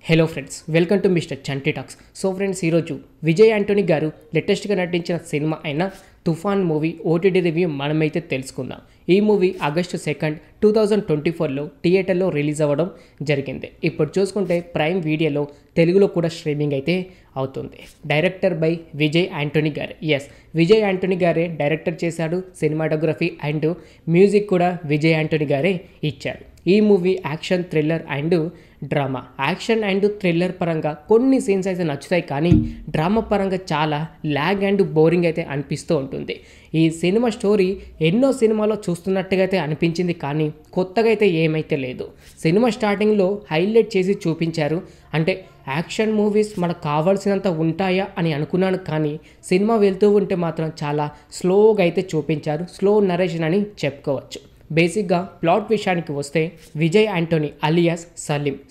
Hello friends, welcome to mister Chanti talks. So friends, ఈరోజు Vijay Anthony గారు లేటెస్ట్గా నటించిన సినిమా అయిన తుఫాన్ మూవీ ఓటీటీ రివ్యూ మనమైతే తెలుసుకుందాం. ఈ మూవీ ఆగస్టు 2, 2024లో థియేటర్లో రిలీజ్ అవ్వడం జరిగింది. ఇప్పుడు చూసుకుంటే ప్రైమ్ వీడియోలో తెలుగులో కూడా స్ట్రీమింగ్ అయితే అవుతుంది. డైరెక్టర్ బై విజయ్ యాంటోనీ గారు. విజయ్ యాంటోనీ గారే డైరెక్టర్ చేశాడు. సినిమాటోగ్రఫీ అండ్ మ్యూజిక్ కూడా విజయ్ యాంటోనీ గారే ఇచ్చారు. ఈ movie action, thriller and drama. Action and thriller పరంగా కొన్ని సీన్స్ అయితే నచ్చుతాయి, కానీ డ్రామా పరంగా చాలా ల్యాగ్ అండ్ బోరింగ్ అయితే అనిపిస్తూ ఉంటుంది. ఈ సినిమా స్టోరీ ఎన్నో సినిమాలో చూస్తున్నట్టుగా అయితే అనిపించింది, కానీ కొత్తగా అయితే ఏమైతే లేదు. సినిమా స్టార్టింగ్లో హైలైట్ చేసి చూపించారు. అంటే యాక్షన్ మూవీస్ మనకు కావాల్సినంత ఉంటాయా అని అనుకున్నాను, కానీ సినిమా వెళ్తూ ఉంటే మాత్రం చాలా స్లోగా అయితే చూపించారు. స్లో నరేషన్ అని చెప్పుకోవచ్చు. బేసిక్గా ప్లాట్ విషయానికి వస్తే, విజయ్ యాంటోనీ అలియాస్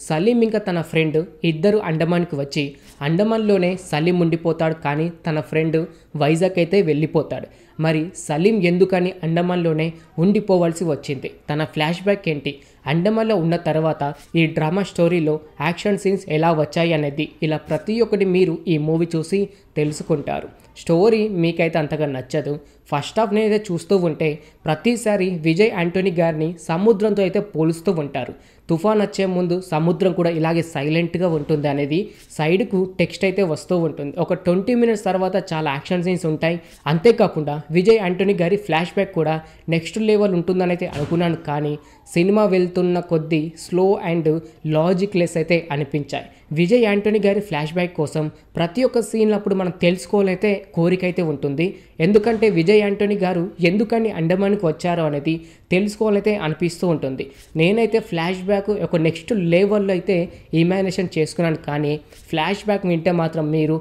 సలీం ఇంకా తన ఫ్రెండ్ ఇద్దరు అండమాన్కి వచ్చి అండమాన్లోనే సలీం ఉండిపోతాడు, కానీ తన ఫ్రెండ్ వైజాగ్ అయితే వెళ్ళిపోతాడు. మరి సలీం ఎందుకని అండమాన్లోనే ఉండిపోవాల్సి వచ్చింది? తన ఫ్లాష్ బ్యాక్ ఏంటి? అండమాన్లో ఉన్న తర్వాత ఈ డ్రామా స్టోరీలో యాక్షన్ సీన్స్ ఎలా వచ్చాయి అనేది ఇలా ప్రతి ఒక్కటి మీరు ఈ మూవీ చూసి తెలుసుకుంటారు. స్టోరీ మీకైతే అంతగా నచ్చదు. ఫస్ట్ హాఫ్ నేనైతే చూస్తూ ఉంటే ప్రతిసారి విజయ్ యాంటోనీ గారిని సముద్రంతో అయితే పోలుస్తూ ఉంటారు. తుఫాన్ వచ్చే ముందు సముద్రం కూడా ఇలాగే సైలెంట్గా ఉంటుంది అనేది సైడ్కు టెక్స్ట్ అయితే వస్తూ ఉంటుంది. ఒక 20 మినిట్స్ తర్వాత చాలా యాక్షన్ సీన్స్ ఉంటాయి. అంతేకాకుండా విజయ్ యాంటోనీ గారి ఫ్లాష్ బ్యాక్ కూడా నెక్స్ట్ లెవెల్ ఉంటుందని అయితే అనుకున్నాను, కానీ సినిమా వెళ్తున్న కొద్దీ స్లో అండ్ లాజిక్ లెస్ అయితే అనిపించాయి. విజయ్ యాంటోనీ గారి ఫ్లాష్ బ్యాక్ కోసం ప్రతి ఒక్క సీన్ అప్పుడు మనం తెలుసుకోవాలైతే కోరిక అయితే ఉంటుంది. ఎందుకంటే విజయ్ యాంటోనీ గారు ఎందుకని అండమాన్కి వచ్చారో అనేది తెలుసుకోవాలైతే అనిపిస్తూ ఉంటుంది. నేనైతే ఫ్లాష్ బ్యాక్ ఒక నెక్స్ట్ లెవెల్లో అయితే ఇమాజినేషన్ చేసుకున్నాను, కానీ ఫ్లాష్ బ్యాక్ వింటే మాత్రం మీరు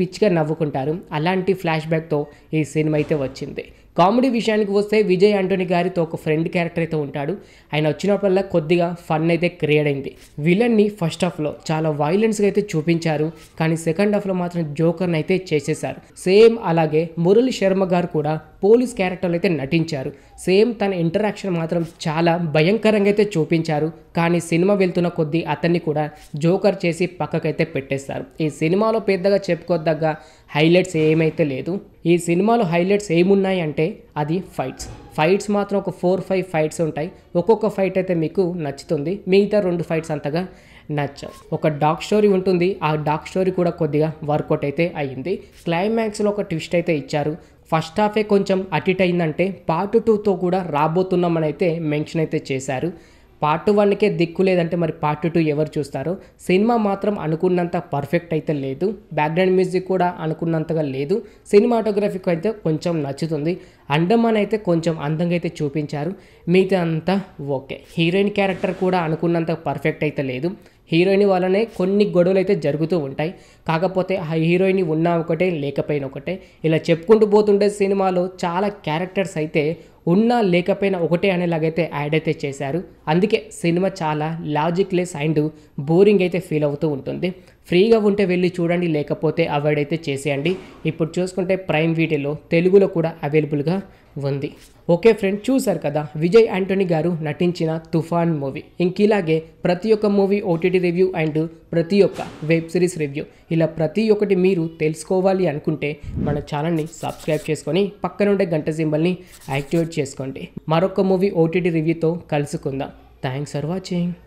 పిచ్చిగా నవ్వుకుంటారు. అలాంటి ఫ్లాష్ బ్యాక్తో ఈ సినిమా అయితే వచ్చింది. కామెడీ విషయానికి వస్తే, విజయ్ యాంటోనీ గారితో ఒక ఫ్రెండ్ క్యారెక్టర్ అయితే ఉంటాడు. ఆయన వచ్చినప్పుడల్లా కొద్దిగా ఫన్ అయితే క్రియేట్ అయింది. విలన్ని ఫస్ట్ హాఫ్లో చాలా వైలెన్స్గా అయితే చూపించారు, కానీ సెకండ్ హాఫ్లో మాత్రం జోకర్ని అయితే చేసేశారు. సేమ్ అలాగే మురళీ శర్మ గారు కూడా పోలీస్ క్యారెక్టర్లో అయితే నటించారు. సేమ్ తన ఇంటరాక్షన్ మాత్రం చాలా భయంకరంగా అయితే చూపించారు, కానీ సినిమా వెళ్తున్న కొద్దీ అతన్ని కూడా జోకర్ చేసి పక్కకైతే పెట్టేస్తారు. ఈ సినిమాలో పెద్దగా చెప్పుకోదగ్గ హైలైట్స్ ఏమైతే లేదు. ఈ సినిమాలో హైలైట్స్ ఏమున్నాయి అంటే అది ఫైట్స్ మాత్రం ఒక 4-5 ఫైట్స్ ఉంటాయి. ఒక్కొక్క ఫైట్ అయితే మీకు నచ్చుతుంది, మిగతా 2 ఫైట్స్ అంతగా నచ్చవు. ఒక డార్క్ స్టోరీ ఉంటుంది, ఆ డార్క్ స్టోరీ కూడా కొద్దిగా వర్కౌట్ అయితే అయ్యింది. క్లైమాక్స్లో ఒక ట్విస్ట్ అయితే ఇచ్చారు. ఫస్ట్ హాఫే కొంచెం అటు అయిందంటే పార్ట్ 2తో కూడా రాబోతున్నామని అయితే మెన్షన్ అయితే చేశారు. పార్ట్ 1కే దిక్కు లేదంటే మరి పార్ట్ 2 ఎవరు చూస్తారో? సినిమా మాత్రం అనుకున్నంత పర్ఫెక్ట్ అయితే లేదు. బ్యాక్గ్రౌండ్ మ్యూజిక్ కూడా అనుకున్నంతగా లేదు. సినిమాటోగ్రఫీకి అయితే కొంచెం నచ్చుతుంది. అండమాన్ అయితే కొంచెం అందంగా అయితే చూపించారు, మిగతా అంతా ఓకే. హీరోయిన్ క్యారెక్టర్ కూడా అనుకున్నంత పర్ఫెక్ట్ అయితే లేదు. హీరోయిన్ వల్లనే కొన్ని గొడవలు అయితే జరుగుతూ ఉంటాయి. కాకపోతే ఆ హీరోయిన్ ఉన్నా ఒకటే, లేకపోయినా ఒకటే. ఇలా చెప్పుకుంటూ పోతుంటే సినిమాలో చాలా క్యారెక్టర్స్ అయితే ఉన్నా లేకపోయినా ఒకటే అనేలాగైతే యాడ్ అయితే చేశారు. అందుకే సినిమా చాలా లాజిక్ లెస్ అండ్ బోరింగ్ అయితే ఫీల్ అవుతూ ఉంటుంది. ఫ్రీగా ఉంటే వెళ్ళి చూడండి, లేకపోతే అవాయిడ్ అయితే చేసేయండి. ఇప్పుడు చూసుకుంటే ప్రైమ్ వీడియోలో తెలుగులో కూడా అవైలబుల్గా ఉంది. ఓకే ఫ్రెండ్, చూసారు కదా విజయ్ యాంటోనీ గారు నటించిన తుఫాన్ మూవీ. ఇలాగే ప్రతి ఒక్క మూవీ ఓటీటీ రివ్యూ అండ్ ప్రతి ఒక్క వెబ్ సిరీస్ రివ్యూ ఇలా ప్రతి ఒక్కటి మీరు తెలుసుకోవాలి అనుకుంటే మన ఛానల్ని సబ్స్క్రైబ్ చేసుకొని పక్కనుండే గంట సింబల్ని యాక్టివేట్ చేసుకోండి. మరొక మూవీ ఓటీటీ రివ్యూతో కలుసుకుందాం. Thanks for watching.